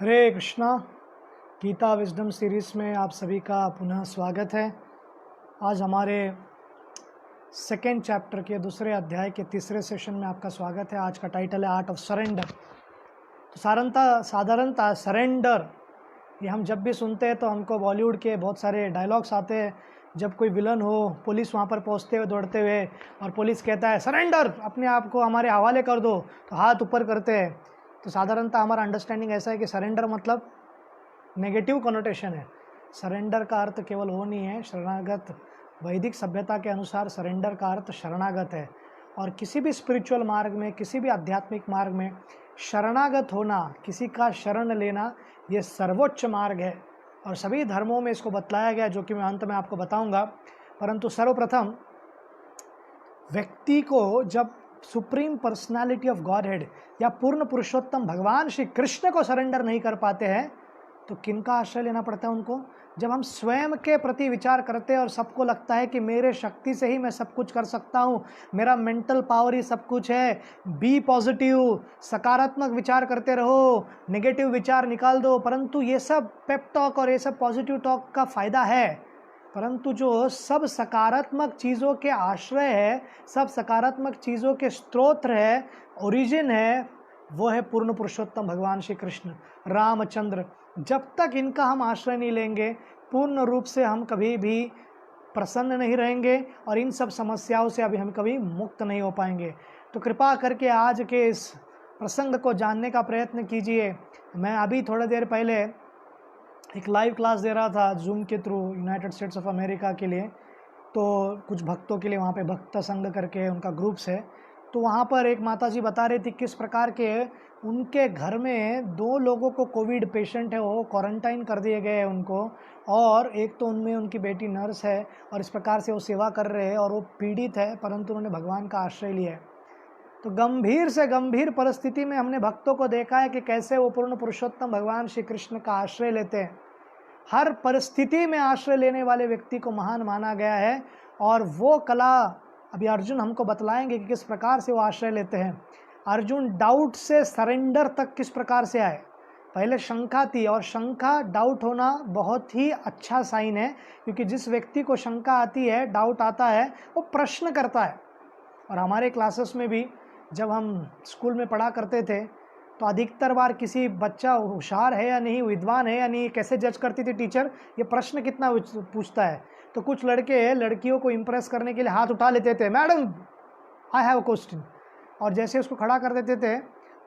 हरे Krishna. Gita wisdom series में आप सभी का पुनः स्वागत है। आज हमारे सेकेंड चैप्टर के दूसरे अध्याय के तीसरे सेशन में आपका स्वागत है। आज का टाइटल है आर्ट ऑफ सरेंडर। तो साधारणतः सरेंडर ये हम जब भी सुनते हैं तो हमको बॉलीवुड के बहुत सारे डायलॉग्स आते हैं। जब कोई विलन हो, पुलिस वहाँ पर पहुँचते हुए दौड़ते हुए और पुलिस कहता है सरेंडर, अपने आप को हमारे हवाले कर दो, तो हाथ ऊपर करते हैं। तो साधारणतः हमारा अंडरस्टैंडिंग ऐसा है कि सरेंडर मतलब नेगेटिव कनोटेशन है। सरेंडर का अर्थ केवल वो नहीं है शरणागत। वैदिक सभ्यता के अनुसार सरेंडर का अर्थ शरणागत है। और किसी भी स्पिरिचुअल मार्ग में, किसी भी आध्यात्मिक मार्ग में शरणागत होना, किसी का शरण लेना, ये सर्वोच्च मार्ग है। और सभी धर्मों में इसको बतलाया गया, जो कि मैं अंत में आपको बताऊंगा। परंतु सर्वप्रथम व्यक्ति को जब supreme personality of God head या पूर्ण पुरुषोत्तम भगवान श्री कृष्ण को सरेंडर नहीं कर पाते हैं तो किनका आश्रय लेना पड़ता है उनको? जब हम स्वयं के प्रति विचार करते हैं और सबको लगता है कि मेरे शक्ति से ही मैं सब कुछ कर सकता हूँ, मेरा मेंटल पावर ही सब कुछ है। बी पॉजिटिव, सकारात्मक विचार करते रहो, नेगेटिव विचार निकाल दो। परंतु ये सब पेप टॉक और ये सब पॉजिटिव टॉक का फ़ायदा है, परंतु जो सब सकारात्मक चीज़ों के आश्रय है, सब सकारात्मक चीज़ों के स्रोत है, ओरिजिन है, वो है पूर्ण पुरुषोत्तम भगवान श्री कृष्ण रामचंद्र। जब तक इनका हम आश्रय नहीं लेंगे, पूर्ण रूप से हम कभी भी प्रसन्न नहीं रहेंगे और इन सब समस्याओं से अभी हम कभी मुक्त नहीं हो पाएंगे। तो कृपा करके आज के इस प्रसंग को जानने का प्रयत्न कीजिए। मैं अभी थोड़ी देर पहले एक लाइव क्लास दे रहा था जूम के through United states of America के लिए। तो कुछ भक्तों के लिए वहाँ पे भक्त संघ करके उनका ग्रुप्स है। तो वहाँ पर एक माताजी बता रही थी किस प्रकार के उनके घर में 2 लोगों को कोविड पेशेंट है, वो क्वारंटाइन कर दिए गए हैं उनको। और एक तो उनमें उनकी बेटी नर्स है और इस प्रकार से वो सेवा कर रहे हैं और वो पीड़ित है, परंतु उन्होंने भगवान का आश्रय लिया है। तो गंभीर से गंभीर परिस्थिति में हमने भक्तों को देखा है कि कैसे वो पूर्ण पुरुषोत्तम भगवान श्री कृष्ण का आश्रय लेते हैं। हर परिस्थिति में आश्रय लेने वाले व्यक्ति को महान माना गया है। और वो कला अभी अर्जुन हमको बतलाएंगे कि किस प्रकार से वो आश्रय लेते हैं। अर्जुन डाउट से सरेंडर तक किस प्रकार से आए। पहले शंका थी, और शंका, डाउट होना बहुत ही अच्छा साइन है, क्योंकि जिस व्यक्ति को शंका आती है, डाउट आता है, वो प्रश्न करता है। और हमारे क्लासेस में भी जब हम स्कूल में पढ़ा करते थे तो अधिकतर बार किसी बच्चा होशियार है या नहीं, विद्वान है या नहीं, कैसे जज करती थी टीचर, ये प्रश्न कितना पूछता है। तो कुछ लड़के लड़कियों को इम्प्रेस करने के लिए हाथ उठा लेते थे, madam I have a question, और जैसे उसको खड़ा कर देते थे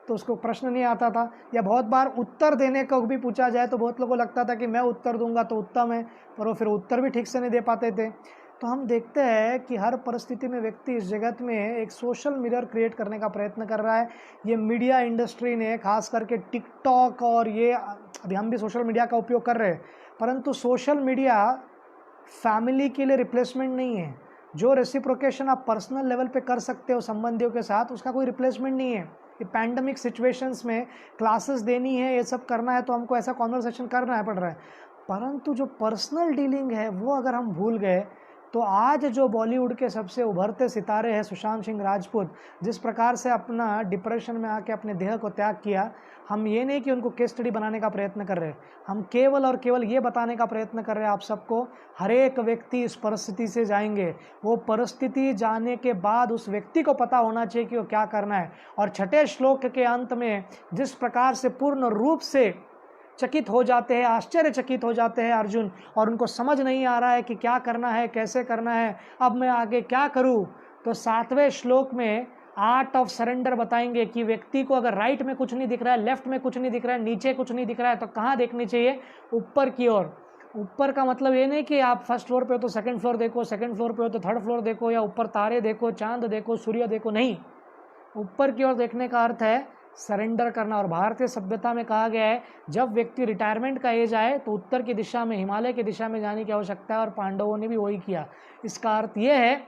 तो उसको प्रश्न नहीं आता था। या बहुत बार उत्तर देने को भी पूछा जाए तो बहुत लोगों को लगता था कि मैं उत्तर दूंगा तो उत्तम है, पर वो फिर उत्तर भी ठीक से नहीं दे पाते थे। तो हम देखते हैं कि हर परिस्थिति में व्यक्ति इस जगत में एक सोशल मिरर क्रिएट करने का प्रयत्न कर रहा है। ये मीडिया इंडस्ट्री ने, खास करके टिकटॉक, और ये अभी हम भी सोशल मीडिया का उपयोग कर रहे हैं, परंतु सोशल मीडिया फैमिली के लिए रिप्लेसमेंट नहीं है। जो रेसिप्रोकेशन आप पर्सनल लेवल पे कर सकते हो संबंधियों के साथ, उसका कोई रिप्लेसमेंट नहीं है। ये पैंडमिक सिचुएशंस में क्लासेस देनी है, ये सब करना है, तो हमको ऐसा कॉन्वर्सेशन करना है पड़ रहा है। परंतु जो पर्सनल डीलिंग है वो अगर हम भूल गए तो आज जो बॉलीवुड के सबसे उभरते सितारे हैं सुशांत सिंह राजपूत, जिस प्रकार से अपना डिप्रेशन में आके अपने देह को त्याग किया, हम ये नहीं कि उनको केस स्टडी बनाने का प्रयत्न कर रहे हैं, हम केवल और केवल ये बताने का प्रयत्न कर रहे हैं आप सबको, हर एक व्यक्ति इस परिस्थिति से जाएंगे। वो परिस्थिति जाने के बाद उस व्यक्ति को पता होना चाहिए कि वो क्या करना है। और छठे श्लोक के अंत में जिस प्रकार से पूर्ण रूप से चकित हो जाते हैं, आश्चर्यचकित हो जाते हैं अर्जुन, और उनको समझ नहीं आ रहा है कि क्या करना है, कैसे करना है, अब मैं आगे क्या करूं। तो 7वें श्लोक में आर्ट ऑफ सरेंडर बताएंगे कि व्यक्ति को अगर राइट में कुछ नहीं दिख रहा है, लेफ्ट में कुछ नहीं दिख रहा है, नीचे कुछ नहीं दिख रहा है, तो कहाँ देखनी चाहिए? ऊपर की ओर। ऊपर का मतलब ये नहीं कि आप फर्स्ट फ्लोर पे हो तो सेकंड फ्लोर देखो, सेकंड फ्लोर पे हो तो थर्ड फ्लोर देखो, या ऊपर तारे देखो, चांद देखो, सूर्य देखो, नहीं। ऊपर की ओर देखने का अर्थ है सरेंडर करना। और भारतीय सभ्यता में कहा गया है जब व्यक्ति रिटायरमेंट का एज आए तो उत्तर की दिशा में, हिमालय की दिशा में जाने की आवश्यकता है, और पांडवों ने भी वही किया। इसका अर्थ यह है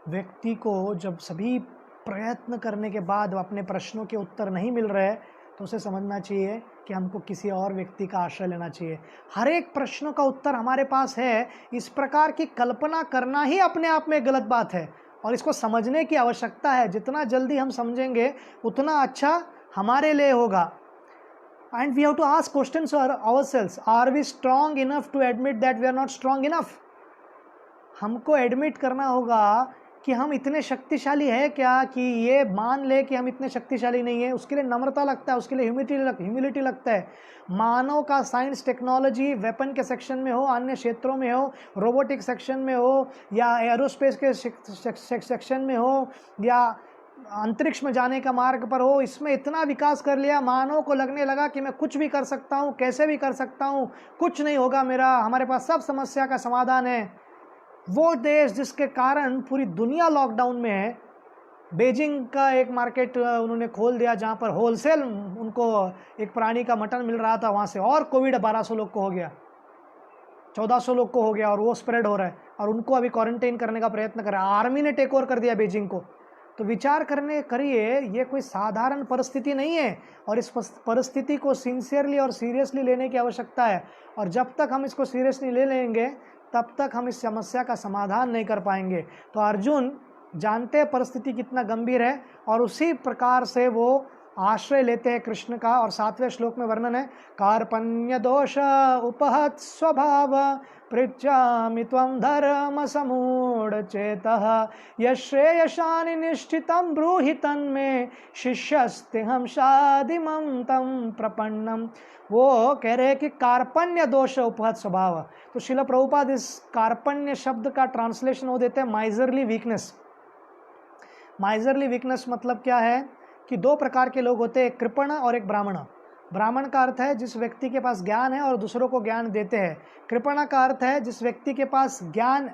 व्यक्ति को जब सभी प्रयत्न करने के बाद अपने प्रश्नों के उत्तर नहीं मिल रहे तो उसे समझना चाहिए कि हमको किसी और व्यक्ति का आश्रय लेना चाहिए। हर एक प्रश्नों का उत्तर हमारे पास है, इस प्रकार की कल्पना करना ही अपने आप में गलत बात है और इसको समझने की आवश्यकता है। जितना जल्दी हम समझेंगे उतना अच्छा हमारे लिए होगा। And we have to ask questions ourselves. Are we strong enough to admit that we are not strong enough? हमको एडमिट करना होगा कि हम इतने शक्तिशाली है क्या, कि ये मान ले कि हम इतने शक्तिशाली नहीं है. उसके लिए नम्रता लगता है, उसके लिए ह्यूमिलिटी लगता है. मानव का साइंस टेक्नोलॉजी वेपन के सेक्शन में हो, अन्य क्षेत्रों में हो, रोबोटिक सेक्शन में हो, या एरोस्पेस के सेक्शन में हो, या अंतरिक्ष में जाने का मार्ग पर हो, इसमें इतना विकास कर लिया, मानव को लगने लगा कि मैं कुछ भी कर सकता हूँ, कैसे भी कर सकता हूँ, कुछ नहीं होगा मेरा, हमारे पास सब समस्या का समाधान है. वो देश जिसके कारण पूरी दुनिया लॉकडाउन में है, बीजिंग का एक मार्केट उन्होंने खोल दिया जहाँ पर होलसेल उनको एक प्राणी का मटन मिल रहा था, वहाँ से और कोविड 1200 लोग को हो गया, 1400 लोग को हो गया, और वो स्प्रेड हो रहा है, और उनको अभी क्वारंटाइन करने का प्रयत्न कर रहा है. आर्मी ने टेक ओवर कर दिया बीजिंग को. तो विचार करिए, ये कोई साधारण परिस्थिति नहीं है, और इस परिस्थिति को सिंसियरली और सीरियसली लेने की आवश्यकता है. और जब तक हम इसको सीरियसली ले लेंगे तब तक हम इस समस्या का समाधान नहीं कर पाएंगे. तो अर्जुन जानते हैं परिस्थिति कितना गंभीर है, और उसी प्रकार से वो आश्रय लेते हैं कृष्ण का. और 7वें श्लोक में वर्णन है, कार्पण्य दोष उपहत स्वभाव पृच्छामि त्वं धर्म समूढ़ चेतः यश्रेयशानि निष्ठितं ब्रूहि तन्मे शिष्यस्तेहं शादिमं तं प्रपन्नम. वो कह रहे हैं कि कार्पण्य दोष उपहत स्वभाव. तो श्रील प्रभुपाद इस कार्पण्य शब्द का ट्रांसलेशन वो देते हैं माइजरली वीकनेस. माइजरली वीकनेस मतलब क्या है कि दो प्रकार के लोग होते हैं, एक कृपण और एक ब्राह्मण. ब्राह्मण का अर्थ है जिस व्यक्ति के पास ज्ञान है और दूसरों को ज्ञान देते हैं. कृपण का अर्थ है जिस व्यक्ति के पास ज्ञान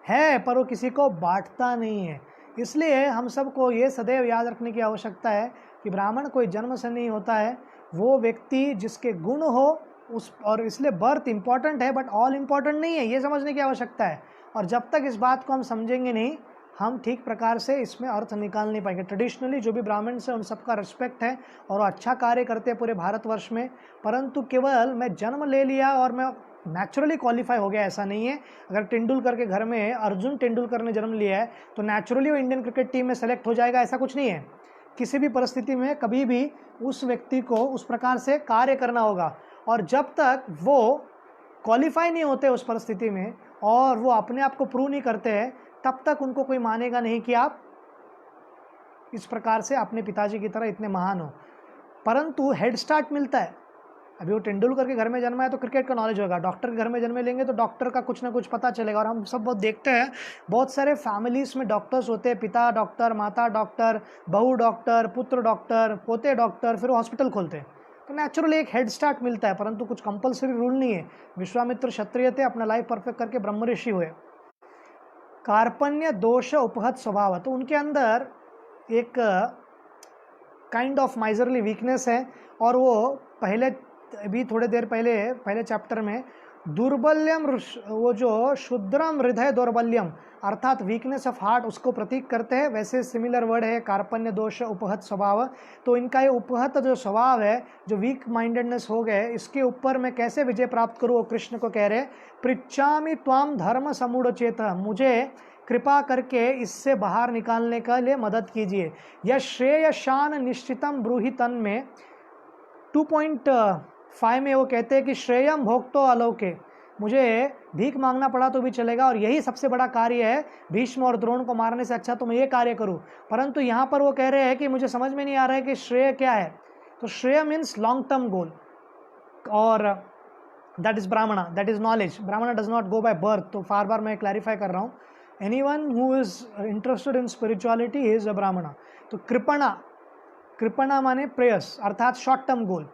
है पर वो किसी को बांटता नहीं है. इसलिए हम सबको ये सदैव याद रखने की आवश्यकता है कि ब्राह्मण कोई जन्म से नहीं होता है, वो व्यक्ति जिसके गुण हो उस, और इसलिए बर्थ इंपॉर्टेंट है बट ऑल इम्पॉर्टेंट नहीं है, ये समझने की आवश्यकता है. और जब तक इस बात को हम समझेंगे नहीं, हम ठीक प्रकार से इसमें अर्थ निकाल नहीं पाएंगे. ट्रेडिशनली जो भी ब्राह्मण्स हैं उन सबका रिस्पेक्ट है और वो अच्छा कार्य करते हैं पूरे भारतवर्ष में. परंतु केवल मैं जन्म ले लिया और मैं नेचुरली क्वालिफाई हो गया, ऐसा नहीं है. अगर तेंदुलकर के घर में अर्जुन तेंदुलकर ने जन्म लिया है तो नेचुरली वो इंडियन क्रिकेट टीम में सेलेक्ट हो जाएगा, ऐसा कुछ नहीं है. किसी भी परिस्थिति में कभी भी उस व्यक्ति को उस प्रकार से कार्य करना होगा. और जब तक वो क्वालिफाई नहीं होते उस परिस्थिति में और वो अपने आप को प्रूव नहीं करते हैं, तब तक उनको कोई मानेगा नहीं कि आप इस प्रकार से अपने पिताजी की तरह इतने महान हो. परंतु हेड स्टार्ट मिलता है. अभी वो तेंदुलकर के घर में जन्मा है तो क्रिकेट का नॉलेज होगा, डॉक्टर के घर में जन्मे लेंगे तो डॉक्टर का कुछ ना कुछ पता चलेगा. और हम सब बहुत देखते हैं, बहुत सारे फैमिलीज में डॉक्टर्स होते हैं, पिता डॉक्टर, माता डॉक्टर, बहू डॉक्टर, पुत्र डॉक्टर, पोते डॉक्टर, फिर वो हॉस्पिटल खोलते हैं. तो नेचुरली एक हेड स्टार्ट मिलता है, परंतु कुछ कंपल्सरी रूल नहीं है. विश्वामित्र क्षत्रिय थे, अपना लाइफ परफेक्ट करके ब्रह्म ऋषि हुए. कार्पण्य दोष उपहत स्वभाव, तो उनके अंदर एक काइंड ऑफ माइजरली वीकनेस है. और वो पहले अभी थोड़े देर पहले चैप्टर में दुर्बल्यम, वो जो शुद्रम हृदय दौर्बल्यम अर्थात वीकनेस ऑफ हार्ट उसको प्रतीक करते हैं. वैसे सिमिलर वर्ड है कार्पण्य दोष उपहत स्वभाव. तो इनका ये उपहत जो स्वभाव है, जो वीक माइंडेडनेस हो गए, इसके ऊपर मैं कैसे विजय प्राप्त करूँ, वो कृष्ण को कह रहे, पृच्छामि त्वाम धर्म समूढ़ चेत, मुझे कृपा करके इससे बाहर निकालने के लिए मदद कीजिए. यह श्रेय शान निश्चितम ब्रूहि तन में 2.5 में वो कहते हैं कि श्रेयम भोक्तो अलौके, मुझे भीख मांगना पड़ा तो भी चलेगा और यही सबसे बड़ा कार्य है, भीष्म और द्रोण को मारने से अच्छा तो मैं ये कार्य करूं. परंतु यहाँ पर वो कह रहे हैं कि मुझे समझ में नहीं आ रहा है कि श्रेय क्या है. तो श्रेय मीन्स लॉन्ग टर्म गोल, और दैट इज ब्राह्मणा, दैट इज नॉलेज. ब्राह्मणा does not go by birth. तो बार बार मैं क्लैरिफाई कर रहा हूँ, anyone who is interested in spirituality he is a ब्राह्मणा. तो कृपणा माने प्रेयस अर्थात शॉर्ट टर्म गोल.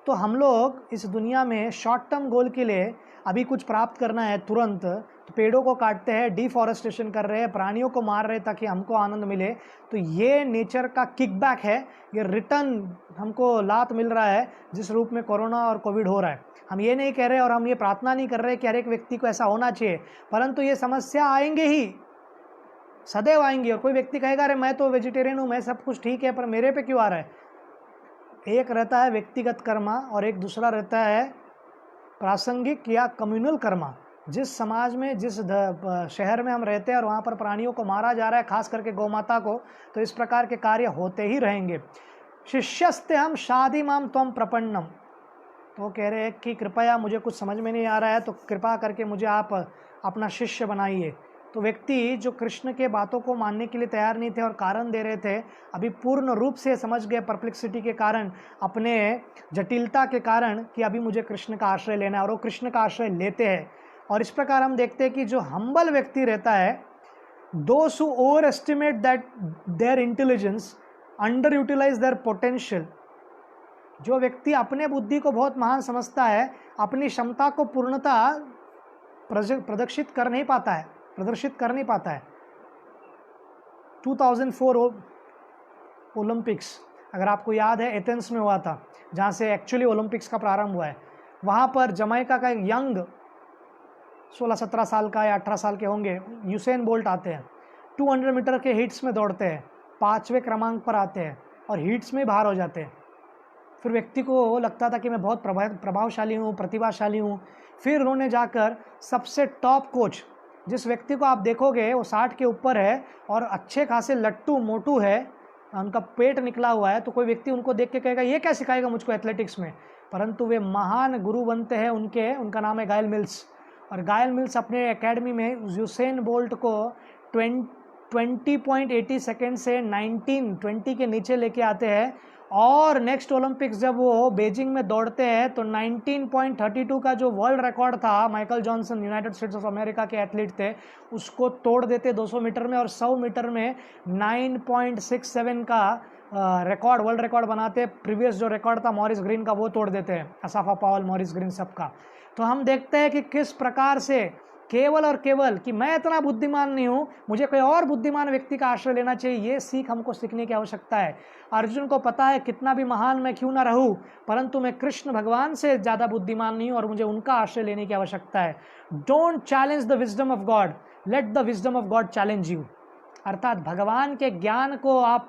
तो हम लोग इस दुनिया में शॉर्ट टर्म गोल के लिए अभी कुछ प्राप्त करना है तुरंत, तो पेड़ों को काटते हैं, डिफॉरेस्टेशन कर रहे हैं, प्राणियों को मार रहे हैं ताकि हमको आनंद मिले. तो ये नेचर का किकबैक है, ये रिटर्न हमको लात मिल रहा है जिस रूप में कोरोना और कोविड हो रहा है. हम ये नहीं कह रहे और हम ये प्रार्थना नहीं कर रहे कि हर एक व्यक्ति को ऐसा होना चाहिए, परंतु ये समस्या आएंगे ही, सदैव आएंगी. और कोई व्यक्ति कहेगा अरे मैं तो वेजिटेरियन हूँ, मैं सब कुछ ठीक है, पर मेरे पे क्यों आ रहा है. एक रहता है व्यक्तिगत कर्मा और एक दूसरा रहता है प्रासंगिक या कम्युनल कर्मा. जिस समाज में, जिस शहर में हम रहते हैं और वहाँ पर प्राणियों को मारा जा रहा है, खास करके गौ माता को, तो इस प्रकार के कार्य होते ही रहेंगे. शिष्यस्ते हम शादी माम त्वम प्रपन्नम, तो वो कह रहे हैं कि कृपया मुझे कुछ समझ में नहीं आ रहा है, तो कृपा करके मुझे आप अपना शिष्य बनाइए। तो व्यक्ति जो कृष्ण के बातों को मानने के लिए तैयार नहीं थे और कारण दे रहे थे, अभी पूर्ण रूप से समझ गए परप्लेक्सिटी के कारण, अपने जटिलता के कारण, कि अभी मुझे कृष्ण का आश्रय लेना है, और वो कृष्ण का आश्रय लेते हैं। और इस प्रकार हम देखते हैं कि जो हम्बल व्यक्ति रहता है, those who overestimate that their intelligence, underutilize their potential, जो व्यक्ति अपने बुद्धि को बहुत महान समझता है, अपनी क्षमता को पूर्णतः प्रदर्शित कर नहीं पाता है। 2004 ओलंपिक्स, अगर आपको याद है, एथेंस में हुआ था, जहाँ से एक्चुअली ओलंपिक्स का प्रारंभ हुआ है। वहाँ पर जमैका का एक यंग 16-17 साल का या 18 साल के होंगे, यूसेन बोल्ट आते हैं, 200 मीटर के हीट्स में दौड़ते हैं, 5वें क्रमांक पर आते हैं और हीट्स में बाहर हो जाते हैं। फिर व्यक्ति को लगता था कि मैं बहुत प्रभावशाली हूँ, प्रतिभाशाली हूँ। फिर उन्होंने जाकर सबसे टॉप कोच, जिस व्यक्ति को आप देखोगे वो 60 के ऊपर है और अच्छे खासे लट्टू मोटू है, उनका पेट निकला हुआ है, तो कोई व्यक्ति उनको देख के कहेगा ये क्या सिखाएगा मुझको एथलेटिक्स में, परंतु वे महान गुरु बनते हैं उनका नाम है गायल मिल्स। और गायल मिल्स अपने एकेडमी में यूसेन बोल्ट को 20.80 सेकेंड से 19:20 के नीचे लेके आते हैं, और नेक्स्ट ओलंपिक्स जब वो बेजिंग में दौड़ते हैं तो 19.32 का जो वर्ल्ड रिकॉर्ड था, Michael Johnson United states of America के एथलीट थे, उसको तोड़ देते 200 मीटर में, और 100 मीटर में 9.67 का रिकॉर्ड, वर्ल्ड रिकॉर्ड बनाते। प्रीवियस जो रिकॉर्ड था मॉरिस ग्रीन का, वो तोड़ देते हैं, असाफा पावल, मॉरिस ग्रीन, सबका। तो हम देखते हैं कि किस प्रकार से केवल और केवल कि मैं इतना बुद्धिमान नहीं हूँ, मुझे कोई और बुद्धिमान व्यक्ति का आश्रय लेना चाहिए, ये सीख हमको सीखने की आवश्यकता है। अर्जुन को पता है कितना भी महान मैं क्यों ना रहूँ, परंतु मैं कृष्ण भगवान से ज़्यादा बुद्धिमान नहीं हूँ और मुझे उनका आश्रय लेने की आवश्यकता है। Don't challenge the wisdom of God, let the wisdom of God challenge you. अर्थात भगवान के ज्ञान को आप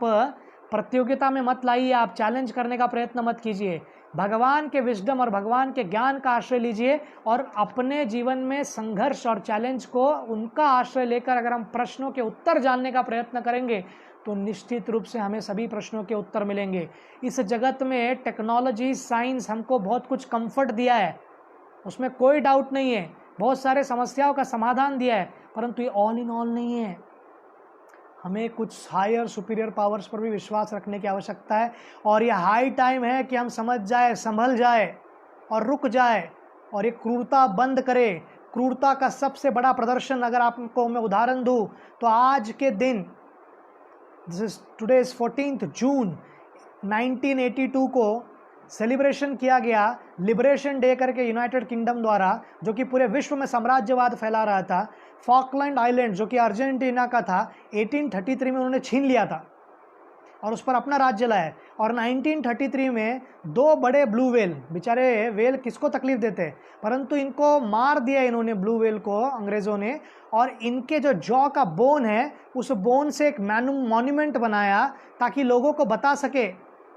प्रतियोगिता में मत लाइए, आप चैलेंज करने का प्रयत्न मत कीजिए। भगवान के विजडम और भगवान के ज्ञान का आश्रय लीजिए, और अपने जीवन में संघर्ष और चैलेंज को उनका आश्रय लेकर अगर हम प्रश्नों के उत्तर जानने का प्रयत्न करेंगे तो निश्चित रूप से हमें सभी प्रश्नों के उत्तर मिलेंगे। इस जगत में टेक्नोलॉजी, साइंस हमको बहुत कुछ कंफर्ट दिया है, उसमें कोई डाउट नहीं है, बहुत सारे समस्याओं का समाधान दिया है, परंतु ये ऑल इन ऑल नहीं है। हमें कुछ हायर सुपीरियर पावर्स पर भी विश्वास रखने की आवश्यकता है, और यह हाई टाइम है कि हम समझ जाए, संभल जाए और रुक जाए, और ये क्रूरता बंद करे। क्रूरता का सबसे बड़ा प्रदर्शन अगर आपको मैं उदाहरण दूं तो आज के दिन, टुडे इज 14 जून 1982 को सेलिब्रेशन किया गया लिबरेशन डे करके यूनाइटेड किंगडम द्वारा, जो कि पूरे विश्व में साम्राज्यवाद फैला रहा था। फॉकलैंड आइलैंड जो कि अर्जेंटीना का था, 1833 में उन्होंने छीन लिया था और उस पर अपना राज्य लाया। और 1933 में 2 बड़े ब्लू व्हेल, बेचारे व्हेल किसको तकलीफ देते, परंतु इनको मार दिया इन्होंने, ब्लू व्हेल को अंग्रेज़ों ने, और इनके जो जॉ का बोन है उस बोन से एक मॉन्यूमेंट बनाया ताकि लोगों को बता सके।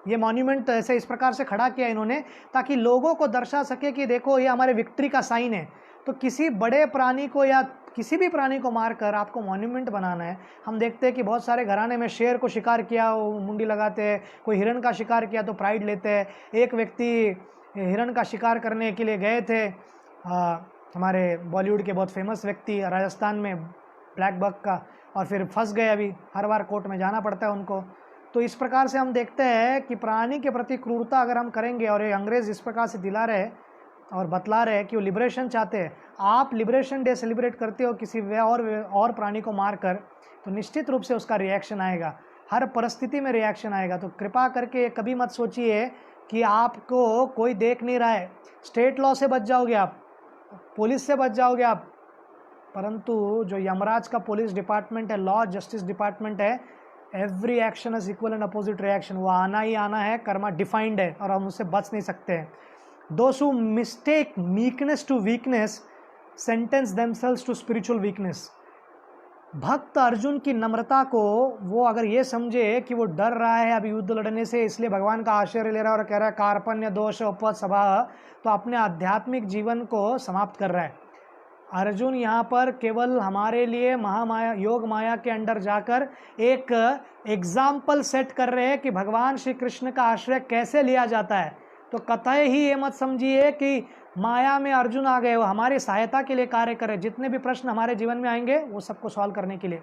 ये मॉन्यूमेंट ऐसे इस प्रकार से खड़ा किया इन्होंने ताकि लोगों को दर्शा सके कि देखो ये हमारे विक्ट्री का साइन है। तो किसी बड़े प्राणी को या किसी भी प्राणी को मारकर आपको मॉन्यूमेंट बनाना है। हम देखते हैं कि बहुत सारे घराने में शेर को शिकार किया, वो मुंडी लगाते हैं, कोई हिरण का शिकार किया तो प्राइड लेते हैं। एक व्यक्ति हिरण का शिकार करने के लिए गए थे, हमारे बॉलीवुड के बहुत फेमस व्यक्ति राजस्थान में, ब्लैक बक का, और फिर फंस गए। अभी हर बार कोर्ट में जाना पड़ता है उनको। तो इस प्रकार से हम देखते हैं कि प्राणी के प्रति क्रूरता अगर हम करेंगे, और ये अंग्रेज़ इस प्रकार से दिला रहे और बतला रहे कि वो लिबरेशन चाहते हैं, आप लिबरेशन डे सेलिब्रेट करते हो किसी और प्राणी को मारकर, तो निश्चित रूप से उसका रिएक्शन आएगा, हर परिस्थिति में रिएक्शन आएगा। तो कृपा करके कभी मत सोचिए कि आपको कोई देख नहीं रहा है। स्टेट लॉ से बच जाओगे आप, पुलिस से बच जाओगे आप, परंतु जो यमराज का पुलिस डिपार्टमेंट है, लॉ जस्टिस डिपार्टमेंट है, every action is equal and opposite reaction, वो आना ही आना है, कर्मा डिफाइंड है और हम उससे बच नहीं सकते हैं। Those who mistake meekness to weakness sentence themselves to spiritual weakness. भक्त अर्जुन की नम्रता को वो अगर ये समझे कि वो डर रहा है अभी युद्ध लड़ने से, इसलिए भगवान का आश्रय ले रहा है और कह रहा है कार्पण्य दोष उपपद सभा, तो अपने आध्यात्मिक जीवन को समाप्त कर रहा है। अर्जुन यहाँ पर केवल हमारे लिए महामाया, योग माया के अंडर जाकर एक एग्जाम्पल सेट कर रहे हैं कि भगवान श्री कृष्ण का आश्रय कैसे लिया जाता है। तो कतई ही ये मत समझिए कि माया में अर्जुन आ गए, वो हमारी सहायता के लिए कार्य करे। जितने भी प्रश्न हमारे जीवन में आएंगे वो सबको सॉल्व करने के लिए।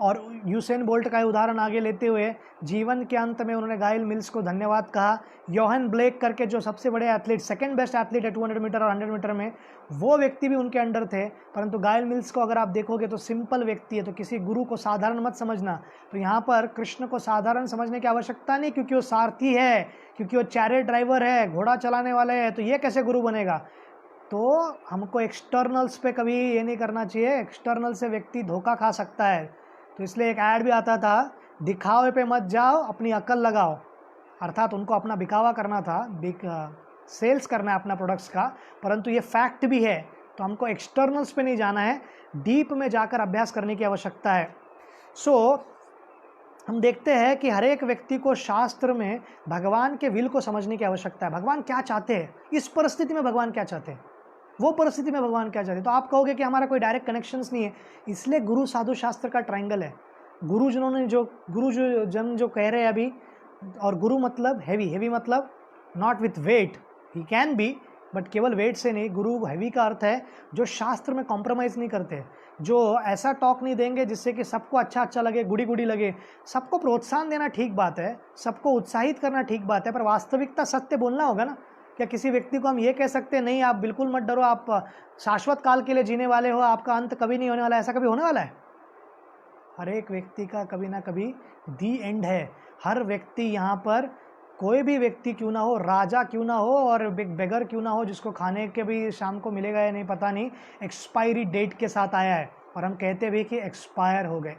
और यूसेन बोल्ट का उदाहरण आगे लेते हुए जीवन के अंत में उन्होंने गाइल मिल्स को धन्यवाद कहा। योहन ब्लेक करके जो सबसे बड़े एथलीट, सेकंड बेस्ट एथलीट है 200 मीटर और 100 मीटर में, वो व्यक्ति भी उनके अंडर थे। परंतु गाइल मिल्स को अगर आप देखोगे तो सिंपल व्यक्ति है, तो किसी गुरु को साधारण मत समझना। तो यहाँ पर कृष्ण को साधारण समझने की आवश्यकता नहीं, क्योंकि वो सारथी है, क्योंकि वो चैरियट ड्राइवर है, घोड़ा चलाने वाले है, तो ये कैसे गुरु बनेगा। तो हमको एक्सटर्नल्स पे कभी ये नहीं करना चाहिए, एक्सटर्नल से व्यक्ति धोखा खा सकता है। तो इसलिए एक ऐड भी आता था, दिखावे पे मत जाओ, अपनी अकल लगाओ। अर्थात उनको अपना बिकावा करना था, सेल्स करना है अपना प्रोडक्ट्स का, परंतु ये फैक्ट भी है। तो हमको एक्सटर्नल्स पे नहीं जाना है, डीप में जाकर अभ्यास करने की आवश्यकता है। हम देखते हैं कि हर एक व्यक्ति को शास्त्र में भगवान के विल को समझने की आवश्यकता है। भगवान क्या चाहते हैं, इस परिस्थिति में भगवान क्या चाहते हैं, वो परिस्थिति में भगवान क्या चाहते हैं। तो आप कहोगे कि हमारा कोई डायरेक्ट कनेक्शंस नहीं है, इसलिए गुरु साधु शास्त्र का ट्रायंगल है। गुरुजन जो कह रहे हैं अभी, और गुरु मतलब हैवी मतलब not with weight, he can be, but केवल वेट से नहीं। गुरु हैवी का अर्थ है जो शास्त्र में कॉम्प्रोमाइज़ नहीं करते, जो ऐसा टॉक नहीं देंगे जिससे कि सबको अच्छा लगे, गुड़ी लगे। सबको प्रोत्साहन देना ठीक बात है, सबको उत्साहित करना ठीक बात है, पर वास्तविकता सत्य बोलना होगा ना। क्या किसी व्यक्ति को हम ये कह सकते हैं नहीं आप बिल्कुल मत डरो, आप शाश्वत काल के लिए जीने वाले हो, आपका अंत कभी नहीं होने वाला, ऐसा कभी होने वाला है? हर एक व्यक्ति का कभी ना कभी दी एंड है। हर व्यक्ति यहाँ पर, कोई भी व्यक्ति क्यों ना हो, राजा क्यों ना हो और बेगर क्यों ना हो, जिसको खाने के भी शाम को मिलेगा या नहीं पता नहीं, एक्सपायरी डेट के साथ आया है। और हम कहते भी कि एक्सपायर हो गए,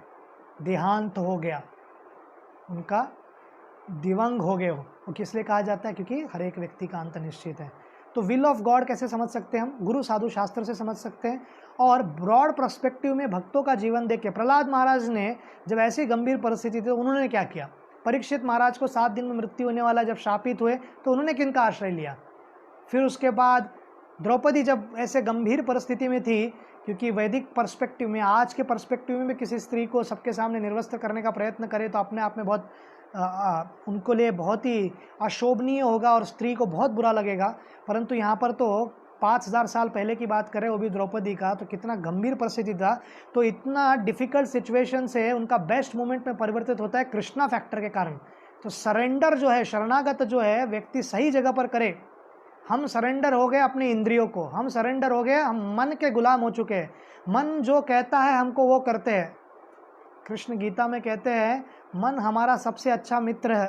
देहांत हो गया, उनका दिवंग हो गए हो। वो किस लिए कहा जाता है? क्योंकि हर एक व्यक्ति का अंत निश्चित है। तो विल ऑफ गॉड कैसे समझ सकते हैं हम? गुरु साधु शास्त्र से समझ सकते हैं। और ब्रॉड पर्सपेक्टिव में भक्तों का जीवन देख के, प्रहलाद महाराज ने जब ऐसी गंभीर परिस्थिति थी तो उन्होंने क्या किया? परीक्षित महाराज को 7 दिन में मृत्यु होने वाला जब शापित हुए तो उन्होंने किनका आश्रय लिया? फिर उसके बाद द्रौपदी जब ऐसे गंभीर परिस्थिति में थी, क्योंकि वैदिक पर्सपेक्टिव में, आज के पर्सपेक्टिव में किसी स्त्री को सबके सामने निर्वस्त्र करने का प्रयत्न करे तो अपने आप में बहुत उनको लिए बहुत ही अशोभनीय होगा और स्त्री को बहुत बुरा लगेगा। परंतु यहाँ पर तो 5000 साल पहले की बात करें, वो भी द्रौपदी का, तो कितना गंभीर परिस्थिति था। तो इतना डिफ़िकल्ट सिचुएशन से उनका बेस्ट मोमेंट में परिवर्तित होता है कृष्णा फैक्टर के कारण। तो सरेंडर जो है, शरणागत जो है व्यक्ति सही जगह पर करे। हम सरेंडर हो गए अपने इंद्रियों को, हम सरेंडर हो गए, हम मन के गुलाम हो चुके हैं। मन जो कहता है हमको वो करते हैं। कृष्ण गीता में कहते हैं मन हमारा सबसे अच्छा मित्र है।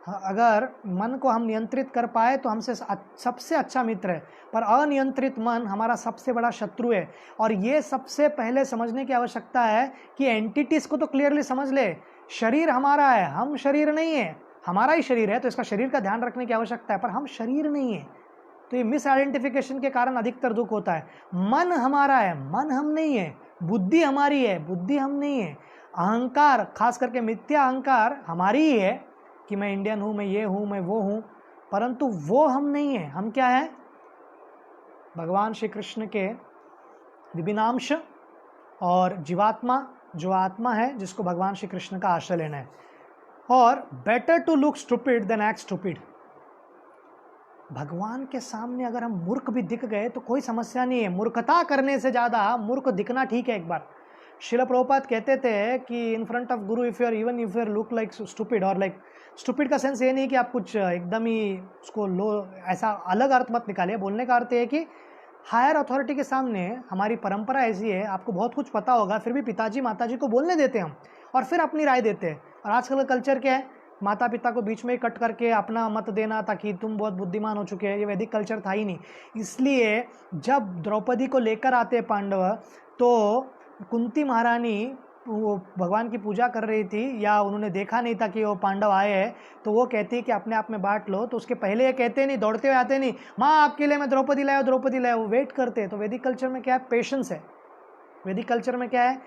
अगर मन को हम नियंत्रित कर पाए तो हमसे सबसे अच्छा मित्र है, पर अनियंत्रित मन हमारा सबसे बड़ा शत्रु है। और ये सबसे पहले समझने की आवश्यकता है कि एंटिटीज को तो क्लियरली समझ ले। शरीर हमारा है, हम शरीर नहीं है। हमारा ही शरीर है तो इसका शरीर का ध्यान रखने की आवश्यकता है, पर हम शरीर नहीं है। तो ये मिस आइडेंटिफिकेशन के कारण अधिकतर दुख होता है। मन हमारा है, मन हम नहीं है। बुद्धि हमारी है, बुद्धि हम नहीं है। अहंकार, खास करके मिथ्या अहंकार हमारी ही है कि मैं इंडियन हूँ, मैं ये हूँ, मैं वो हूँ, परंतु वो हम नहीं है। हम क्या है? भगवान श्री कृष्ण के विभिन्नांश और जीवात्मा, जो आत्मा है जिसको भगवान श्री कृष्ण का आश्रय लेना है। और better to look stupid than act stupid. भगवान के सामने अगर हम मूर्ख भी दिख गए तो कोई समस्या नहीं है। मूर्खता करने से ज़्यादा मूर्ख दिखना ठीक है। एक बार शिल प्रभुपाद कहते थे कि in front of guru if you are look like stupid, और लाइक स्टूपिड का सेंस ये नहीं कि आप कुछ एकदम ही उसको लो, ऐसा अलग अर्थ मत निकालिए। बोलने का अर्थ है कि हायर अथॉरिटी के सामने, हमारी परंपरा ऐसी है, आपको बहुत कुछ पता होगा फिर भी पिताजी माताजी को बोलने देते हैं हम, और फिर अपनी राय देते हैं। और आजकल का कल्चर क्या है? माता पिता को बीच में ही कट करके अपना मत देना ताकि तुम बहुत बुद्धिमान हो चुके हैं। ये वैदिक कल्चर था ही नहीं। इसलिए जब द्रौपदी को लेकर आते पांडव, तो कुंती महारानी वो भगवान की पूजा कर रही थी, या उन्होंने देखा नहीं था कि वो पांडव आए हैं, तो वो कहती है कि अपने आप में बांट लो। तो उसके पहले ये कहते नहीं, दौड़ते हुए आते नहीं, माँ आपके लिए मैं द्रौपदी लाया, द्रौपदी लाया। वो वेट करते। तो वैदिक कल्चर में क्या है? पेशेंस है। वैदिक कल्चर में क्या है?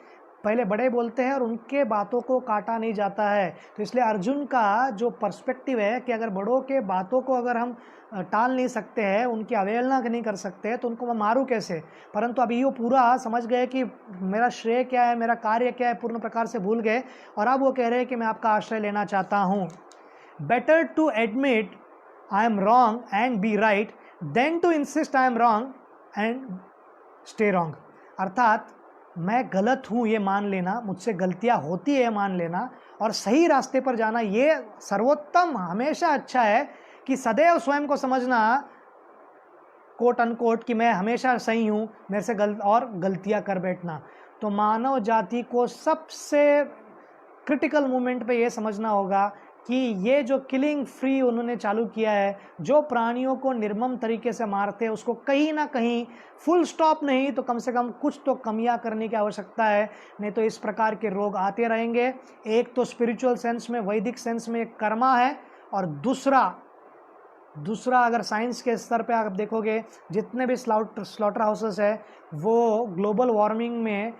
पहले बड़े बोलते हैं और उनके बातों को काटा नहीं जाता है। तो इसलिए अर्जुन का जो पर्सपेक्टिव है कि अगर बड़ों के बातों को अगर हम टाल नहीं सकते हैं, उनकी अवहेलना नहीं कर सकते, तो उनको मैं मारूं कैसे? परंतु अभी वो पूरा समझ गए कि मेरा श्रेय क्या है, मेरा कार्य क्या है, पूर्ण प्रकार से भूल गए। और अब वो कह रहे हैं कि मैं आपका आश्रय लेना चाहता हूँ। Better to admit I am wrong and be right than to insist I am wrong and stay wrong. अर्थात मैं गलत हूँ ये मान लेना, मुझसे गलतियाँ होती है मान लेना, और सही रास्ते पर जाना ये सर्वोत्तम हमेशा अच्छा है कि सदैव स्वयं को समझना कोट अनकोट कि मैं हमेशा सही हूँ, मेरे से गलतियाँ कर बैठना। तो मानव जाति को सबसे क्रिटिकल मोमेंट पे ये समझना होगा कि ये जो किलिंग फ्री उन्होंने चालू किया है, जो प्राणियों को निर्मम तरीके से मारते हैं, उसको कहीं ना कहीं फुल स्टॉप नहीं तो कम से कम कुछ तो कमियां करने की आवश्यकता है, नहीं तो इस प्रकार के रोग आते रहेंगे। एक तो स्पिरिचुअल सेंस में, वैदिक सेंस में कर्मा है, और दूसरा अगर साइंस के स्तर पे आप देखोगे जितने भी स्लॉटर हाउसेस है वो ग्लोबल वार्मिंग में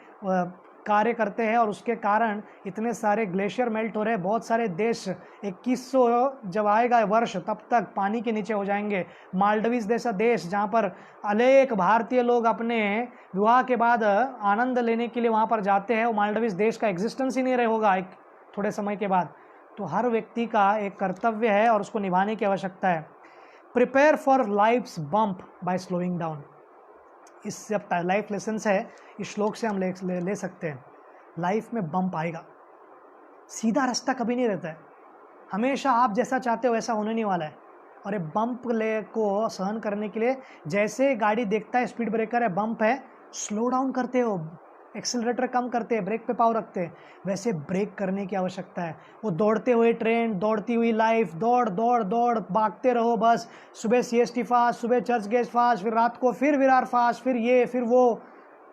कार्य करते हैं, और उसके कारण इतने सारे ग्लेशियर मेल्ट हो रहे हैं। बहुत सारे देश 2100 जब आएगा वर्ष तब तक पानी के नीचे हो जाएंगे। मालदीव्स जैसा देश जहाँ पर अनेक भारतीय लोग अपने विवाह के बाद आनंद लेने के लिए वहाँ पर जाते हैं, वो मालदीव्स देश का एग्जिस्टेंस ही नहीं रहेगा एक थोड़े समय के बाद। तो हर व्यक्ति का एक कर्तव्य है और उसको निभाने की आवश्यकता है। Prepare for life's bump by slowing down, इस जब लाइफ लेसन्स है इस श्लोक से हम ले सकते हैं। लाइफ में बम्प आएगा, सीधा रास्ता कभी नहीं रहता है, हमेशा आप जैसा चाहते हो वैसा होने नहीं वाला है। और ये बम्प को सहन करने के लिए जैसे गाड़ी देखता है स्पीड ब्रेकर है, बम्प है, स्लो डाउन करते हो, एक्सेलरेटर कम करते हैं, ब्रेक पे पावर रखते हैं, वैसे ब्रेक करने की आवश्यकता है। वो दौड़ते हुए ट्रेन, दौड़ती हुई लाइफ, दौड़ दौड़ दौड़ भागते रहो बस। सुबह सीएसटी फास्ट, सुबह चर्च गेट फास्ट, फिर रात को फिर विरार फास्ट, फिर ये फिर वो।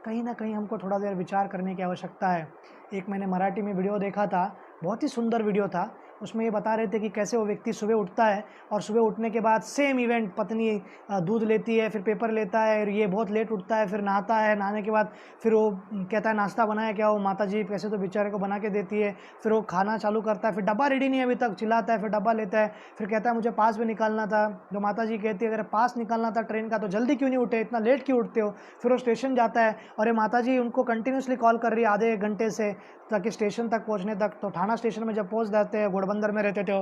कहीं ना कहीं हमको थोड़ा देर विचार करने की आवश्यकता है। एक मैंने मराठी में वीडियो देखा था, बहुत ही सुंदर वीडियो था। उसमें ये बता रहे थे कि कैसे वो व्यक्ति सुबह उठता है और सुबह उठने के बाद सेम इवेंट, पत्नी दूध लेती है, फिर पेपर लेता है, और ये बहुत लेट उठता है, फिर नहाता है, नहाने के बाद फिर वो कहता है नाश्ता बनाया क्या, वो माता जी पैसे तो बेचारे को बना के देती है, फिर वो खाना चालू करता है, फिर डब्बा रेडी नहीं है अभी तक, चिल्लाता है, फिर डब्बा लेता है, फिर कहता है मुझे पास भी निकालना था। जो माता जी कहती है अगर पास निकालना था ट्रेन का तो जल्दी क्यों नहीं उठे, इतना लेट क्यों उठते हो। फिर वो स्टेशन जाता है और ये माता जी उनको कंटिन्यूसली कॉल कर रही है आधे एक घंटे से, ताकि स्टेशन तक पहुंचने तक। तो थाना स्टेशन में जब पहुंच जाते हैं, घोड़बंदर में रहते थे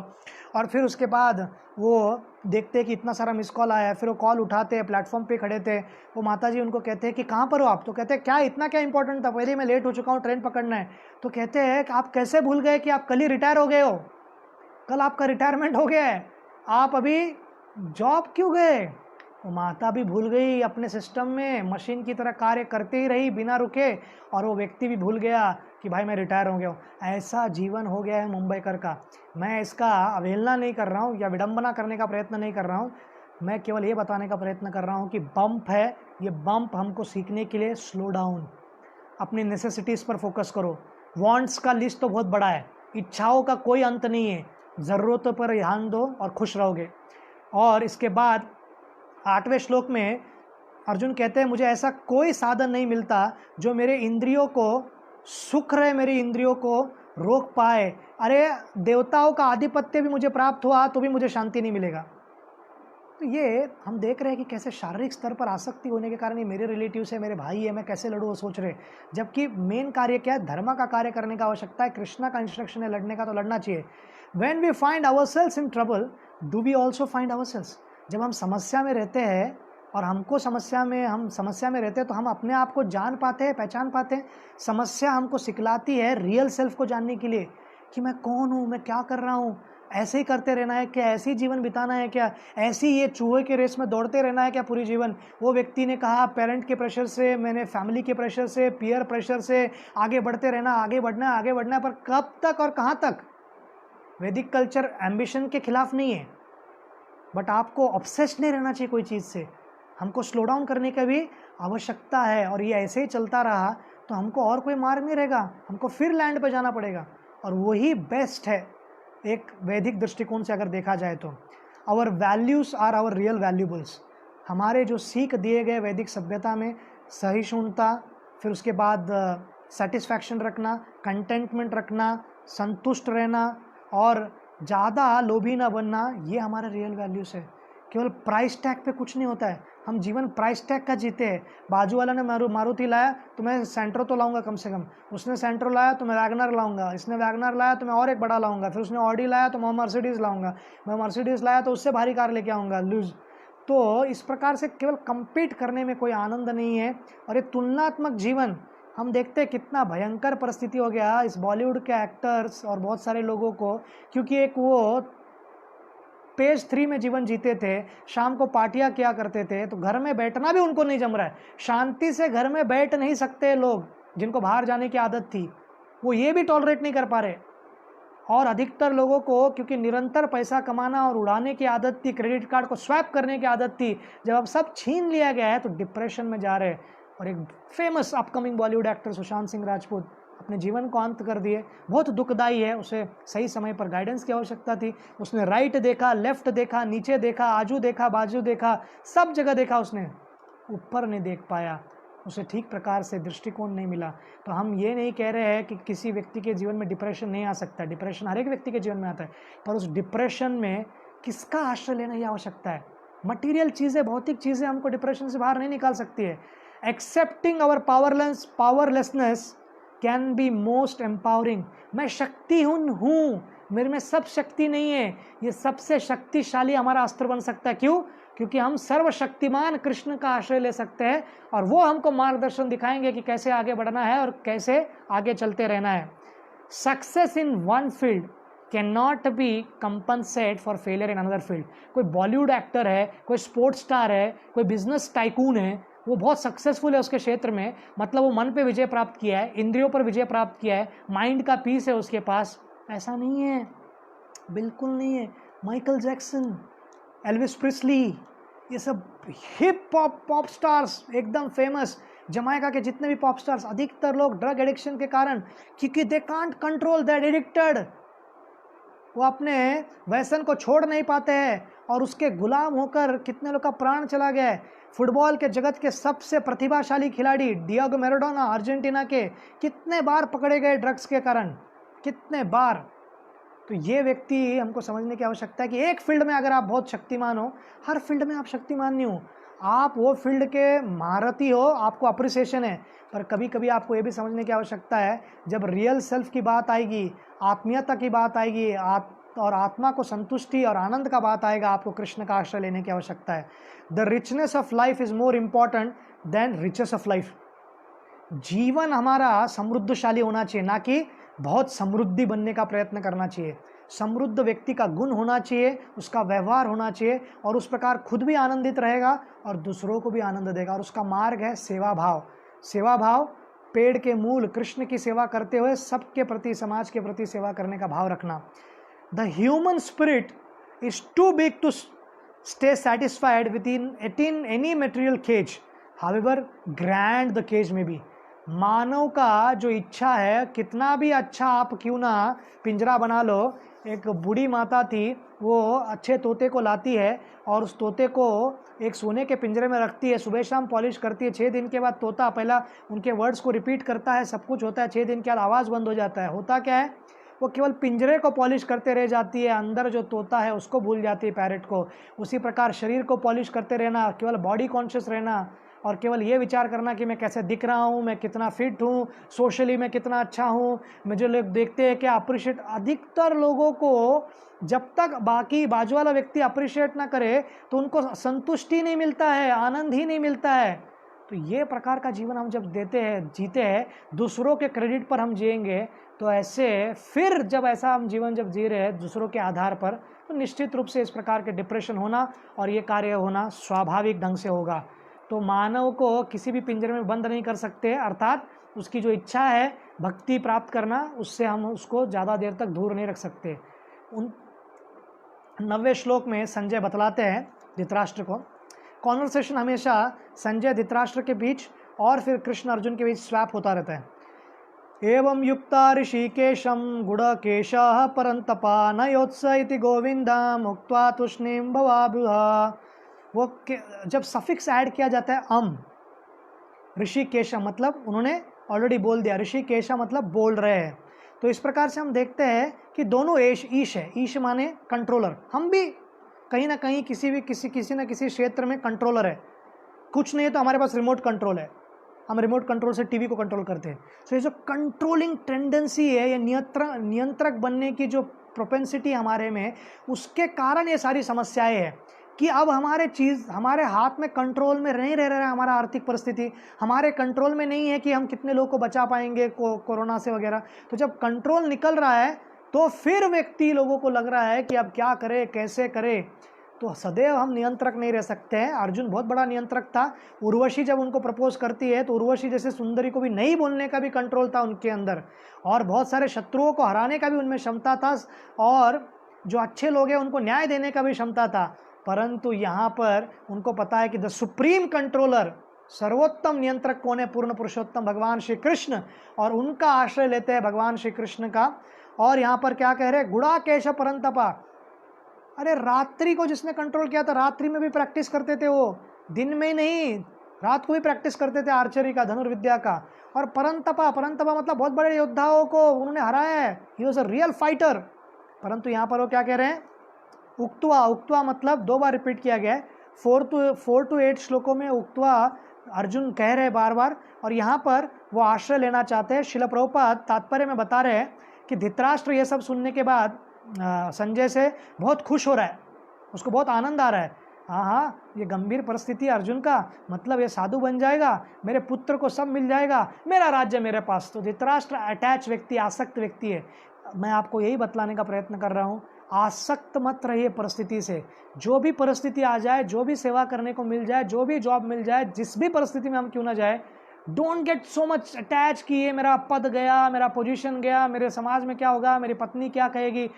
और फिर उसके बाद वो देखते हैं कि इतना सारा मिस कॉल आया है, फिर वो कॉल उठाते हैं, प्लेटफॉर्म पे खड़े थे, वो माताजी उनको कहते हैं कि कहाँ पर हो आप। तो कहते हैं क्या इतना क्या इंपॉर्टेंट था, पहले ही मैं लेट हो चुका हूँ, ट्रेन पकड़ना है। तो कहते हैं कि आप कैसे भूल गए कि आप कल ही रिटायर हो गए हो, कल आपका रिटायरमेंट हो गया है, आप अभी जॉब क्यों गए। वो माता भी भूल गई, अपने सिस्टम में मशीन की तरह कार्य करते ही रही बिना रुके, और वो व्यक्ति भी भूल गया कि भाई मैं रिटायर हो गया हूँ। ऐसा जीवन हो गया है मुंबईकर का। मैं इसका अवहेलना नहीं कर रहा हूँ या विडंबना करने का प्रयत्न नहीं कर रहा हूँ, मैं केवल ये बताने का प्रयत्न कर रहा हूँ कि बम्प है, ये बम्प हमको सीखने के लिए स्लो डाउन, अपनी नेसेसिटीज़ पर फोकस करो। वांट्स का लिस्ट तो बहुत बड़ा है, इच्छाओं का कोई अंत नहीं है, ज़रूरतों पर ध्यान दो और खुश रहोगे। और इसके बाद 8वें श्लोक में अर्जुन कहते हैं मुझे ऐसा कोई साधन नहीं मिलता जो मेरे इंद्रियों को सुख रहे, मेरी इंद्रियों को रोक पाए। अरे देवताओं का आधिपत्य भी मुझे प्राप्त हुआ तो भी मुझे शांति नहीं मिलेगा। तो ये हम देख रहे हैं कि कैसे शारीरिक स्तर पर आसक्ति होने के कारण ये मेरे रिलेटिव्स है, मेरे भाई है, मैं कैसे लड़ूँ वो सोच रहे, जबकि मेन कार्य क्या है, धर्म का कार्य करने का आवश्यकता है। कृष्णा का इंस्ट्रक्शन है लड़ने का तो लड़ना चाहिए। When we find ourselves in trouble do we also find ourselves. जब हम समस्या में रहते हैं और हम समस्या में रहते हैं तो हम अपने आप को जान पाते हैं, पहचान पाते हैं। समस्या हमको सिखलाती है रियल सेल्फ को जानने के लिए कि मैं कौन हूँ, मैं क्या कर रहा हूँ, ऐसे ही करते रहना है क्या, ऐसे ही जीवन बिताना है क्या, ऐसे ही ये चूहे के रेस में दौड़ते रहना है क्या पूरी जीवन। वो व्यक्ति ने कहा पेरेंट के प्रेशर से, मैंने फैमिली के प्रेशर से, पीयर प्रेशर से आगे बढ़ते रहना, आगे बढ़ना है, पर कब तक और कहाँ तक। वैदिक कल्चर एम्बिशन के खिलाफ नहीं है, बट आपको ऑब्सेस्ड नहीं रहना चाहिए कोई चीज़ से। हमको स्लो डाउन करने की भी आवश्यकता है, और ये ऐसे ही चलता रहा तो हमको और कोई मार्ग नहीं रहेगा, हमको फिर लैंड पे जाना पड़ेगा, और वही बेस्ट है एक वैदिक दृष्टिकोण से अगर देखा जाए तो। Our values are our real valuables. हमारे जो सीख दिए गए वैदिक सभ्यता में सहिष्णुता, फिर उसके बाद सेटिस्फैक्शन रखना, कंटेंटमेंट रखना, संतुष्ट रहना और ज़्यादा लोभी ना बनना, ये हमारे रियल वैल्यूज़ है। केवल प्राइस टैग पे कुछ नहीं होता है। हम जीवन प्राइस टैग का जीते हैं। बाजू वाला ने मारुति लाया तो मैं सेंट्रो तो लाऊंगा कम से कम, उसने सेंट्रो लाया तो मैं वैगनर लाऊंगा, इसने वैगनर लाया तो मैं और एक बड़ा लाऊंगा, फिर उसने ऑडी लाया तो मैं मर्सिडीज़ लाऊंगा, मैं मर्सिडीज़ लाया तो उससे भारी कार लेके आऊँगा लूज। तो इस प्रकार से केवल compete करने में कोई आनंद नहीं है। और ये तुलनात्मक जीवन हम देखते हैं कितना भयंकर परिस्थिति हो गया इस बॉलीवुड के एक्टर्स और बहुत सारे लोगों को, क्योंकि एक वो पेज 3 में जीवन जीते थे, शाम को पार्टियां किया करते थे, तो घर में बैठना भी उनको नहीं जम रहा है, शांति से घर में बैठ नहीं सकते लोग, जिनको बाहर जाने की आदत थी वो ये भी टॉलरेट नहीं कर पा रहे। और अधिकतर लोगों को क्योंकि निरंतर पैसा कमाना और उड़ाने की आदत थी, क्रेडिट कार्ड को स्वैप करने की आदत थी, जब अब सब छीन लिया गया है तो डिप्रेशन में जा रहे हैं। और एक famous upcoming Bollywood actor Sushant Singh Rajput अपने जीवन को अंत कर दिए। बहुत दुखदाई है, उसे सही समय पर गाइडेंस की आवश्यकता थी। उसने राइट देखा, लेफ्ट देखा, नीचे देखा, आजू देखा, बाजू देखा, सब जगह देखा, उसने ऊपर नहीं देख पाया, उसे ठीक प्रकार से दृष्टिकोण नहीं मिला। तो हम ये नहीं कह रहे हैं कि किसी व्यक्ति के जीवन में डिप्रेशन नहीं आ सकता, डिप्रेशन हर एक व्यक्ति के जीवन में आता है, पर उस डिप्रेशन में किसका आश्रय लेना ही आवश्यकता है। मटीरियल चीज़ें, भौतिक चीज़ें हमको डिप्रेशन से बाहर नहीं निकाल सकती है। Accepting our powerlessness can be most empowering. मैं शक्तिहीन हूँ, मेरे में सब शक्ति नहीं है, ये सबसे शक्तिशाली हमारा अस्त्र बन सकता है। क्यों? क्योंकि हम सर्वशक्तिमान कृष्ण का आश्रय ले सकते हैं और वो हमको मार्गदर्शन दिखाएंगे कि कैसे आगे बढ़ना है और कैसे आगे चलते रहना है। Success in one field can not be compensate for failure in another field. कोई बॉलीवुड एक्टर है, कोई स्पोर्ट्स स्टार है, कोई बिजनेस टाइकून है, वो बहुत सक्सेसफुल है उसके क्षेत्र में, मतलब वो मन पे विजय प्राप्त किया है, इंद्रियों पर विजय प्राप्त किया है, माइंड का पीस है उसके पास। ऐसा नहीं है, बिल्कुल नहीं है। माइकल जैक्सन, एल्विस प्रिस्ली, ये सब हिप पॉप स्टार्स एकदम फेमस, जमाइका के जितने भी पॉप स्टार्स, अधिकतर लोग ड्रग एडिक्शन के कारण, क्योंकि they can't control that addicted, वो अपने व्यसन को छोड़ नहीं पाते हैं और उसके गुलाम होकर कितने लोग का प्राण चला गया है। फुटबॉल के जगत के सबसे प्रतिभाशाली खिलाड़ी डिएगो मैराडोना अर्जेंटीना के, कितने बार पकड़े गए ड्रग्स के कारण, कितने बार। तो ये व्यक्ति हमको समझने की आवश्यकता है कि एक फील्ड में अगर आप बहुत शक्तिमान हो, हर फील्ड में आप शक्तिमान नहीं हो। आप वो फील्ड के महारथी हो, आपको अप्रिसिएशन है, पर कभी कभी आपको ये भी समझने की आवश्यकता है, जब रियल सेल्फ की बात आएगी, आत्मीयता की बात आएगी, और आत्मा को संतुष्टि और आनंद का बात आएगा, आपको कृष्ण का आश्रय लेने की आवश्यकता है। The richness of life is more important than riches of life. जीवन हमारा समृद्धशाली होना चाहिए, ना कि बहुत समृद्धि बनने का प्रयत्न करना चाहिए। समृद्ध व्यक्ति का गुण होना चाहिए, उसका व्यवहार होना चाहिए, और उस प्रकार खुद भी आनंदित रहेगा और दूसरों को भी आनंद देगा। और उसका मार्ग है सेवा भाव। सेवा भाव, पेड़ के मूल कृष्ण की सेवा करते हुए सबके प्रति, समाज के प्रति सेवा करने का भाव रखना। The human spirit is too big to stay satisfied within any material cage, however grand the cage may be. मानव का जो इच्छा है, कितना भी अच्छा आप क्यों ना पिंजरा बना लो, एक बूढ़ी माता थी, वो अच्छे तोते को लाती है और उस तोते को एक सोने के पिंजरे में रखती है, सुबह शाम पॉलिश करती है। 6 दिन के बाद तोता पहला उनके वर्ड्स को रिपीट करता है, सब कुछ होता है, 6 दिन के बाद आवाज़ बंद हो जाता है। होता क्या है, वो केवल पिंजरे को पॉलिश करते रह जाती है, अंदर जो तोता है उसको भूल जाती है, पैरेट को। उसी प्रकार शरीर को पॉलिश करते रहना, केवल बॉडी कॉन्शियस रहना और केवल ये विचार करना कि मैं कैसे दिख रहा हूँ, मैं कितना फिट हूँ, सोशली मैं कितना अच्छा हूँ, मुझे लोग देखते हैं क्या अप्रिशिएट। अधिकतर लोगों को जब तक बाजू वाला व्यक्ति अप्रिशिएट ना करे तो उनको संतुष्टि नहीं मिलता है, आनंद ही नहीं मिलता है। तो ये प्रकार का जीवन हम जब जीते हैं, दूसरों के क्रेडिट पर हम जिएंगे, तो ऐसे फिर जब ऐसा हम जीवन जब जी रहे हैं दूसरों के आधार पर, तो निश्चित रूप से इस प्रकार के डिप्रेशन होना और ये कार्य होना स्वाभाविक ढंग से होगा। तो मानव को किसी भी पिंजरे में बंद नहीं कर सकते, अर्थात उसकी जो इच्छा है भक्ति प्राप्त करना, उससे हम उसको ज़्यादा देर तक दूर नहीं रख सकते। 90वें श्लोक में संजय बतलाते हैं धृतराष्ट्र को, कॉन्वर्सेशन हमेशा संजय धृतराष्ट्र के बीच और फिर कृष्ण अर्जुन के बीच स्वैप होता रहता है। एवं युक्ता ऋषिकेशं गुडकेशः परन्तपा न योत्स इति गोविंदम उक्त्वा तुष्णीं भवाभुः। वो जब सफिक्स ऐड किया जाता है अम, ऋषिकेश मतलब उन्होंने ऑलरेडी बोल दिया, ऋषिकेश मतलब बोल रहे हैं। तो इस प्रकार से हम देखते हैं कि दोनों ईश है, ईश माने कंट्रोलर। हम भी कहीं ना कहीं किसी न किसी क्षेत्र में कंट्रोलर है। कुछ नहीं है तो हमारे पास रिमोट कंट्रोल है, हम रिमोट कंट्रोल से टीवी को कंट्रोल करते हैं। सो ये जो कंट्रोलिंग टेंडेंसी है, ये नियंत्रक बनने की जो प्रोपेंसिटी हमारे में, उसके कारण ये सारी समस्याएं हैं कि अब हमारे हाथ में कंट्रोल में नहीं रह रहा है। हमारा आर्थिक परिस्थिति हमारे कंट्रोल में नहीं है कि हम कितने लोगों को बचा पाएंगे कोरोना से वगैरह। तो जब कंट्रोल निकल रहा है तो फिर व्यक्ति लोगों को लग रहा है कि अब क्या करे, कैसे करे। तो सदैव हम नियंत्रक नहीं रह सकते हैं। अर्जुन बहुत बड़ा नियंत्रक था। उर्वशी जब उनको प्रपोज करती है तो उर्वशी जैसे सुंदरी को भी नहीं बोलने का भी कंट्रोल था उनके अंदर, और बहुत सारे शत्रुओं को हराने का भी उनमें क्षमता था, और जो अच्छे लोग हैं उनको न्याय देने का भी क्षमता था। परंतु यहाँ पर उनको पता है कि द सुप्रीम कंट्रोलर, सर्वोत्तम नियंत्रक कौन है? पूर्ण पुरुषोत्तम भगवान श्री कृष्ण, और उनका आश्रय लेते हैं भगवान श्री कृष्ण का। और यहाँ पर क्या कह रहे हैं? गुड़ाकेश परंतपा। अरे रात्रि को जिसने कंट्रोल किया था, रात्रि में भी प्रैक्टिस करते थे वो, दिन में नहीं, रात को भी प्रैक्टिस करते थे आर्चरी का, धनुर्विद्या का। और परंतपा मतलब बहुत बड़े योद्धाओं को उन्होंने हराया है। He was a real fighter. परंतु यहाँ पर वो क्या कह रहे हैं? उक्त्वा मतलब 2 बार रिपीट किया गया है। 4 to 8 श्लोकों में उक्त्वा अर्जुन कह रहे हैं बार बार, और यहाँ पर वो आश्रय लेना चाहते हैं। शिल प्रभुपाद तात्पर्य में बता रहे हैं कि धृतराष्ट्र ये सब सुनने के बाद संजय से बहुत खुश हो रहा है, उसको बहुत आनंद आ रहा है। हाँ, ये गंभीर परिस्थिति अर्जुन का, मतलब ये साधु बन जाएगा, मेरे पुत्र को सब मिल जाएगा, मेरा राज्य मेरे पास। तो धृतराष्ट्र अटैच व्यक्ति, आसक्त व्यक्ति है। मैं आपको यही बतलाने का प्रयत्न कर रहा हूँ, आसक्त मत रहिए परिस्थिति से। जो भी परिस्थिति आ जाए, जो भी सेवा करने को मिल जाए, जो भी जॉब मिल जाए, जिस भी परिस्थिति में हम क्यों ना जाए, don't get so much attach कि ये मेरा पद गया, मेरा पोजीशन गया, मेरे समाज में क्या होगा, मेरी पत्नी क्या कहेगी।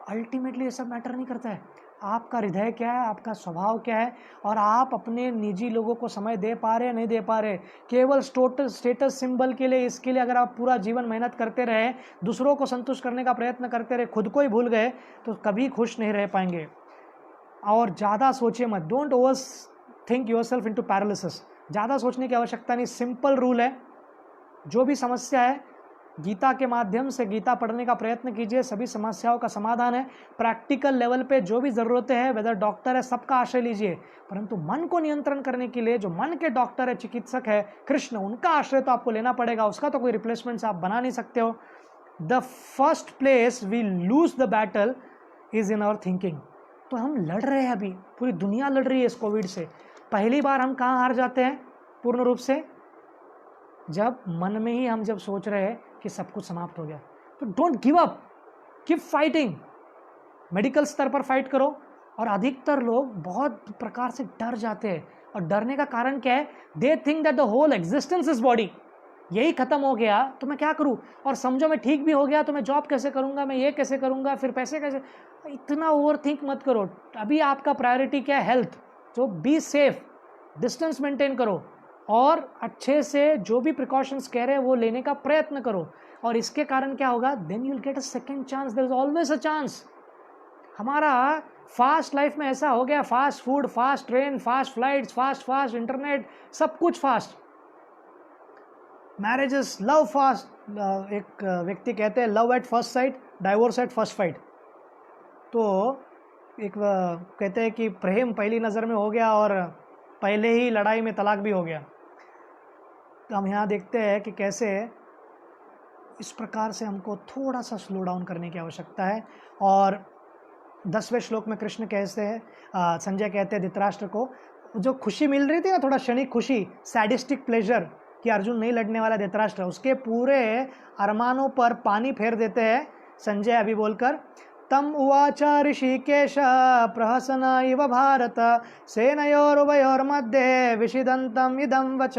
अल्टीमेटली ये सब मैटर नहीं करता है। आपका हृदय क्या है, आपका स्वभाव क्या है, और आप अपने निजी लोगों को समय दे पा रहे नहीं दे पा रहे। केवल स्टेटस सिंबल के लिए, इसके लिए अगर आप पूरा जीवन मेहनत करते रहे, दूसरों को संतुष्ट करने का प्रयत्न करते रहे, खुद को ही भूल गए, तो कभी खुश नहीं रह पाएंगे। और ज़्यादा सोचिए मत, don't over think yourself into paralysis. ज़्यादा सोचने की आवश्यकता नहीं। सिंपल रूल है, जो भी समस्या है गीता के माध्यम से गीता पढ़ने का प्रयत्न कीजिए, सभी समस्याओं का समाधान है। प्रैक्टिकल लेवल पे जो भी ज़रूरतें हैं, वेदर डॉक्टर है, सबका आश्रय लीजिए। परंतु मन को नियंत्रण करने के लिए जो मन के डॉक्टर है, चिकित्सक है कृष्ण, उनका आश्रय तो आपको लेना पड़ेगा। उसका तो कोई रिप्लेसमेंट आप बना नहीं सकते हो। The first place we lose the battle is in our thinking. तो हम लड़ रहे हैं, अभी पूरी दुनिया लड़ रही है इस कोविड से। पहली बार हम कहाँ हार जाते हैं पूर्ण रूप से? जब मन में ही हम जब सोच रहे हैं कि सब कुछ समाप्त हो गया। तो don't give up, keep fighting. Medical स्तर पर फाइट करो। और अधिकतर लोग बहुत प्रकार से डर जाते हैं, और डरने का कारण क्या है? They think that the whole existence is body. यही खत्म हो गया तो मैं क्या करूं, और समझो मैं ठीक भी हो गया तो मैं जॉब कैसे करूंगा, मैं ये कैसे करूंगा, फिर पैसे कैसे। इतना ओवर थिंक मत करो। अभी आपका प्रायोरिटी क्या है? हेल्थ। तो बी सेफ, डिस्टेंस मेंटेन करो, और अच्छे से जो भी प्रिकॉशंस कह रहे हैं वो लेने का प्रयत्न करो। और इसके कारण क्या होगा? Then you will get a second chance. There is always a chance. हमारा फास्ट लाइफ में ऐसा हो गया, fast food, fast train, fast flights, fast internet, सब कुछ फास्ट। Marriages, love fast. एक व्यक्ति कहते हैं love at first sight, divorce at first fight. तो एक कहते हैं कि प्रेम पहली नज़र में हो गया और पहले ही लड़ाई में तलाक भी हो गया। तो हम यहाँ देखते हैं कि कैसे इस प्रकार से हमको थोड़ा सा स्लो डाउन करने की आवश्यकता है। और 10वें श्लोक में कृष्ण कहते हैं, संजय कहते हैं धृतराष्ट्र को, जो खुशी मिल रही थी ना, थोड़ा क्षणिक खुशी, सैडिस्टिक प्लेजर कि अर्जुन नहीं लड़ने वाला धृतराष्ट्र, उसके पूरे अरमानों पर पानी फेर देते हैं संजय अभी बोलकर। तम उवाच ऋषिकेश प्रहसन इव भारत सेनयोरुभयोर्मध्ये विषिदंतम इदं वच।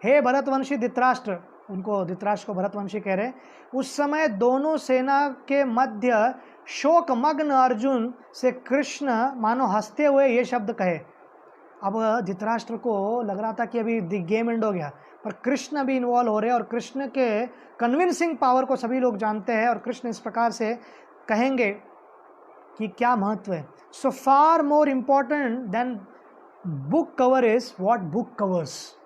हे भरतवंशी धृतराष्ट्र, उनको धृतराष्ट्र को भरतवंशी कह रहे, उस समय दोनों सेना के मध्य शोकमग्न अर्जुन से कृष्ण मानो हंसते हुए ये शब्द कहे। अब धृतराष्ट्र को लग रहा था कि अभी गेम एंड हो गया, पर कृष्ण भी इन्वॉल्व हो रहे हैं, और कृष्ण के कन्विंसिंग पावर को सभी लोग जानते हैं, और कृष्ण इस प्रकार से कहेंगे कि क्या महत्व है। So far more important than book cover is what book covers.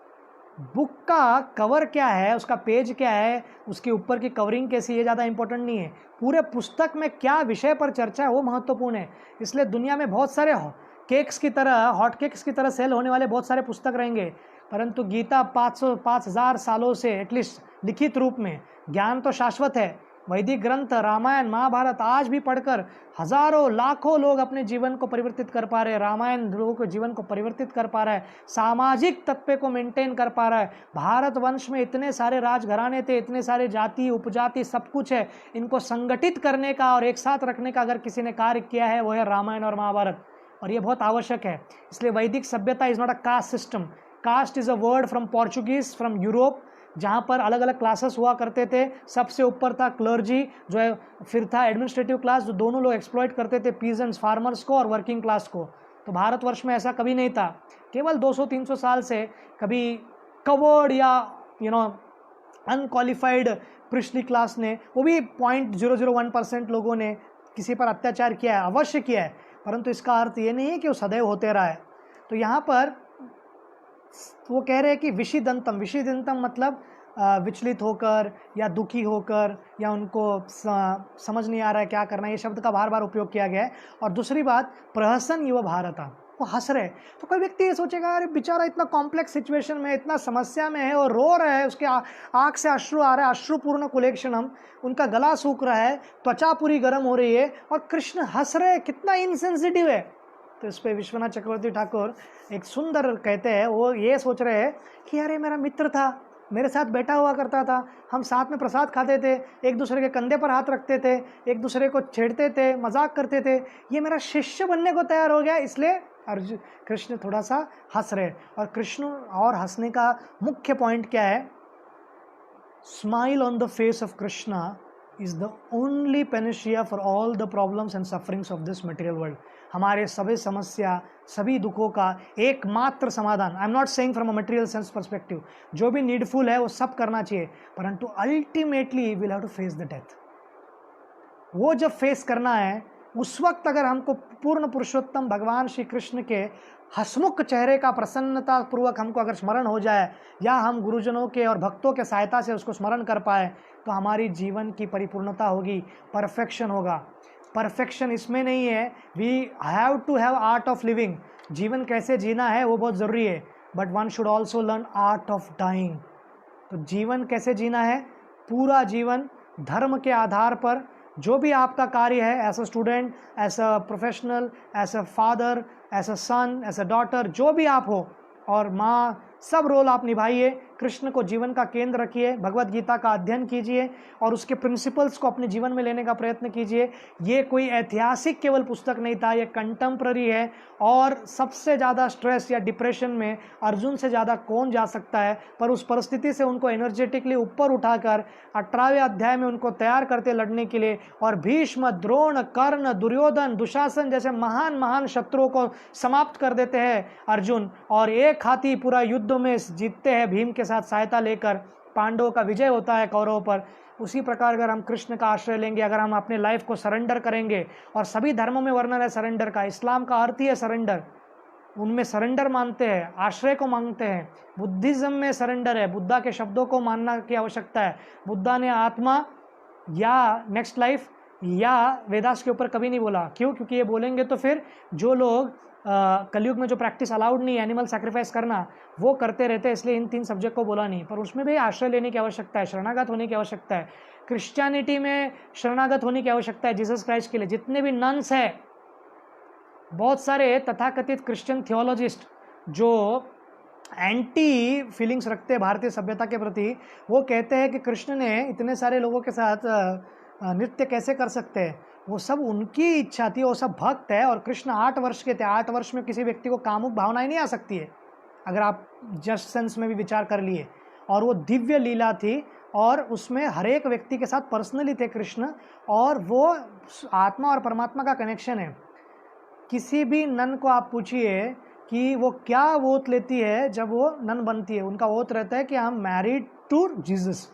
Book का कवर क्या है, उसका पेज क्या है, उसके ऊपर की कवरिंग कैसी है, ज़्यादा इंपॉर्टेंट नहीं है। पूरे पुस्तक में क्या विषय पर चर्चा है वो महत्वपूर्ण है। इसलिए दुनिया में बहुत सारे केक्स की तरह, हॉट केक्स की तरह सेल होने वाले बहुत सारे पुस्तक रहेंगे, परंतु गीता 5,000 सालों से एटलीस्ट लिखित रूप में, ज्ञान तो शाश्वत है। वैदिक ग्रंथ, रामायण, महाभारत आज भी पढ़कर हजारों लाखों लोग अपने जीवन को परिवर्तित कर पा रहे हैं। रामायण लोगों के जीवन को परिवर्तित कर पा रहा है, सामाजिक तत्व को मेंटेन कर पा रहा है। भारत वंश में इतने सारे राजघराने थे, इतने सारे जाति उपजाति सब कुछ है, इनको संगठित करने का और एक साथ रखने का अगर किसी ने कार्य किया है वो है रामायण और महाभारत, और ये बहुत आवश्यक है। इसलिए वैदिक सभ्यता is not a caste system. Caste is a word from Portuguese, from Europe, जहाँ पर अलग अलग क्लासेस हुआ करते थे। सबसे ऊपर था क्लर्जी जो है, फिर था एडमिनिस्ट्रेटिव क्लास जो दोनों लोग एक्सप्लॉइट करते थे, पीजेंट्स फार्मर्स को और वर्किंग क्लास को। तो भारतवर्ष में ऐसा कभी नहीं था। केवल 200-300 साल से कभी कवर्ड या अनक्वालिफाइड प्रिस्टली क्लास ने, वो भी 0.001% लोगों ने किसी पर अत्याचार किया है, अवश्य किया है, परंतु इसका अर्थ ये नहीं है कि वो सदैव होते रहा है। तो यहाँ पर वो कह रहे हैं कि विषिदंतम, विषिदंतम मतलब विचलित होकर या दुखी होकर या उनको समझ नहीं आ रहा है क्या करना है, ये शब्द का बार बार उपयोग किया गया है। और दूसरी बात, प्रहसन युवा भारता, वो हंस रहे। तो कोई व्यक्ति ये सोचेगा अरे बेचारा इतना कॉम्प्लेक्स सिचुएशन में, इतना समस्या में है और रो रहा है, उसके आँख से अश्रु आ रहा है, अश्रुपूर्ण कुलेक्षणम, उनका गला सूख रहा है, त्वचा पूरी गर्म हो रही है और कृष्ण हंस रहे, कितना इनसेंसिटिव है। तो इस पर विश्वनाथ चक्रवर्ती ठाकुर एक सुंदर कहते हैं, वो ये सोच रहे हैं कि अरे मेरा मित्र था, मेरे साथ बैठा हुआ करता था, हम साथ में प्रसाद खाते थे, एक दूसरे के कंधे पर हाथ रखते थे, एक दूसरे को छेड़ते थे, मजाक करते थे, ये मेरा शिष्य बनने को तैयार हो गया, इसलिए अर्जुन कृष्ण थोड़ा सा हंस रहे। और कृष्ण और हंसने का मुख्य पॉइंट क्या है? Smile on the face of Krishna is the only panacea for all the problems and sufferings of this material world. हमारे सभी समस्या, सभी दुखों का एकमात्र समाधान, I am not saying from a material sense perspective, जो भी नीडफुल है वो सब करना चाहिए, परंतु ultimately will have to face the death. वो जब फेस करना है उस वक्त अगर हमको पूर्ण पुरुषोत्तम भगवान श्री कृष्ण के हसमुख चेहरे का प्रसन्नता पूर्वक हमको अगर स्मरण हो जाए, या हम गुरुजनों के और भक्तों के सहायता से उसको स्मरण कर पाए, तो हमारी जीवन की परिपूर्णता होगी, परफेक्शन होगा। परफेक्शन इसमें नहीं है, we have to have art of living, जीवन कैसे जीना है वो बहुत ज़रूरी है, but one should also learn art of dying. तो जीवन कैसे जीना है? पूरा जीवन धर्म के आधार पर, जो भी आपका कार्य है, as a student, as a professional, as a father, as a son, as a daughter, जो भी आप हो, और माँ, सब रोल आप निभाइए, कृष्ण को जीवन का केंद्र रखिए, भगवत गीता का अध्ययन कीजिए और उसके प्रिंसिपल्स को अपने जीवन में लेने का प्रयत्न कीजिए। ये कोई ऐतिहासिक केवल पुस्तक नहीं था, ये कंटेम्प्ररी है। और सबसे ज़्यादा स्ट्रेस या डिप्रेशन में अर्जुन से ज़्यादा कौन जा सकता है, पर उस परिस्थिति से उनको एनर्जेटिकली ऊपर उठाकर 18वें अध्याय में उनको तैयार करते लड़ने के लिए, और भीष्म, द्रोण, कर्ण, दुर्योधन, दुशासन जैसे महान महान शत्रुओं को समाप्त कर देते हैं अर्जुन, और एक हाथी पूरा युद्ध में जीतते हैं भीम के साथ सहायता लेकर, पांडवों का विजय होता है कौरवों पर। उसी प्रकार अगर हम कृष्ण का आश्रय लेंगे, अगर हम अपने लाइफ को सरेंडर करेंगे, और सभी धर्मों में वर्णन है सरेंडर का, इस्लाम का अर्थ ही है सरेंडर, उनमें सरेंडर मानते हैं, आश्रय को मांगते हैं। बुद्धिज्म में सरेंडर है, बुद्धा के शब्दों को मानना की आवश्यकता है। बुद्धा ने आत्मा या नेक्स्ट लाइफ या वेदास के ऊपर कभी नहीं बोला। क्यों? क्योंकि ये बोलेंगे तो फिर जो लोग कलयुग में जो प्रैक्टिस अलाउड नहीं है, एनिमल सैक्रिफाइस करना, वो करते रहते हैं, इसलिए इन 3 सब्जेक्ट को बोला नहीं। पर उसमें भी आश्रय लेने की आवश्यकता है, शरणागत होने की आवश्यकता है। क्रिश्चियनिटी में शरणागत होने की आवश्यकता है जीसस क्राइस्ट के लिए। जितने भी नन्स हैं, बहुत सारे तथाकथित क्रिश्चियन थियोलॉजिस्ट जो एंटी फीलिंग्स रखते हैं भारतीय सभ्यता के प्रति, वो कहते हैं कि कृष्ण ने इतने सारे लोगों के साथ नृत्य कैसे कर सकते हैं। वो सब उनकी इच्छा थी, वो सब भक्त है। और कृष्ण 8 वर्ष के थे, 8 वर्ष में किसी व्यक्ति को कामुक भावनाएं नहीं आ सकती है, अगर आप जस्ट सेंस में भी विचार कर लिए। और वो दिव्य लीला थी, और उसमें हर एक व्यक्ति के साथ पर्सनली थे कृष्ण, और वो आत्मा और परमात्मा का कनेक्शन है। किसी भी नन को आप पूछिए कि वो क्या ओथ लेती है जब वो नन बनती है, उनका ओथ रहता है कि हम मैरिड टू जीसस।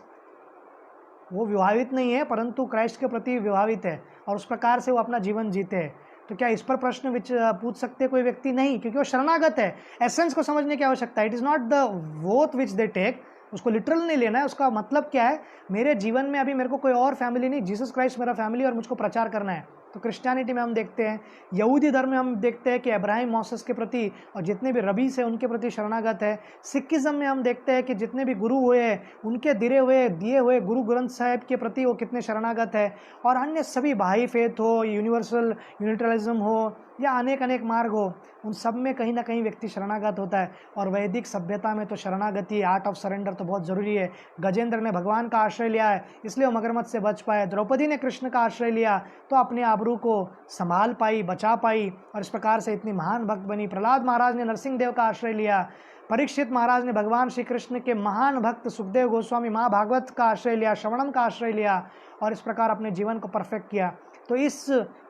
वो विवाहित नहीं है, परंतु क्राइस्ट के प्रति विवाहित है, और उस प्रकार से वो अपना जीवन जीते हैं। तो क्या इस पर प्रश्न पूछ सकते कोई व्यक्ति? नहीं, क्योंकि वो शरणागत है। एसेंस को समझने की आवश्यकता है। It is not the oath which they take, उसको लिटरल नहीं लेना है। उसका मतलब क्या है? मेरे जीवन में अभी मेरे को कोई और फैमिली नहीं, जीसस क्राइस्ट मेरा फैमिली और मुझको प्रचार करना है। तो क्रिश्चियनिटी में हम देखते हैं, यहूदी धर्म में हम देखते हैं कि अब्राहिम मोसेस के प्रति और जितने भी रबीस हैं उनके प्रति शरणागत है। सिखिज्म में हम देखते हैं कि जितने भी गुरु हुए हैं उनके दिए हुए गुरु ग्रंथ साहिब के प्रति वो कितने शरणागत है। और अन्य सभी भाई फेथ हो, यूनिवर्सल यूनिटलिज्म हो या अनेक अनेक मार्ग हो, उन सब में कहीं ना कहीं व्यक्ति शरणागत होता है। और वैदिक सभ्यता में तो शरणागति, आर्ट ऑफ सरेंडर तो बहुत ज़रूरी है। गजेंद्र ने भगवान का आश्रय लिया है इसलिए वो मगरमच्छ से बच पाए। द्रौपदी ने कृष्ण का आश्रय लिया तो अपने आबरू को संभाल पाई, बचा पाई और इस प्रकार से इतनी महान भक्त बनी। प्रहलाद महाराज ने नरसिंह देव का आश्रय लिया। परीक्षित महाराज ने भगवान श्री कृष्ण के महान भक्त सुखदेव गोस्वामी महाभागवत का आश्रय लिया, श्रवणम का आश्रय लिया और इस प्रकार अपने जीवन को परफेक्ट किया। तो इस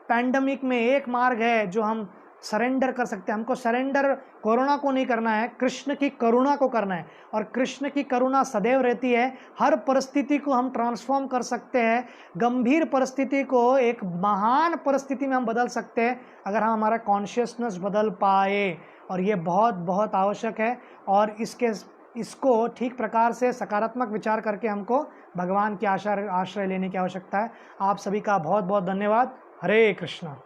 पैंडमिक में एक मार्ग है जो हम सरेंडर कर सकते हैं। हमको सरेंडर कोरोना को नहीं करना है, कृष्ण की करुणा को करना है। और कृष्ण की करुणा सदैव रहती है। हर परिस्थिति को हम ट्रांसफॉर्म कर सकते हैं। गंभीर परिस्थिति को एक महान परिस्थिति में हम बदल सकते हैं अगर हम हमारा कॉन्शियसनेस बदल पाए। और ये बहुत बहुत आवश्यक है। और इसको ठीक प्रकार से सकारात्मक विचार करके हमको भगवान के आश्रय लेने की आवश्यकता है। आप सभी का बहुत बहुत धन्यवाद। हरे कृष्णा।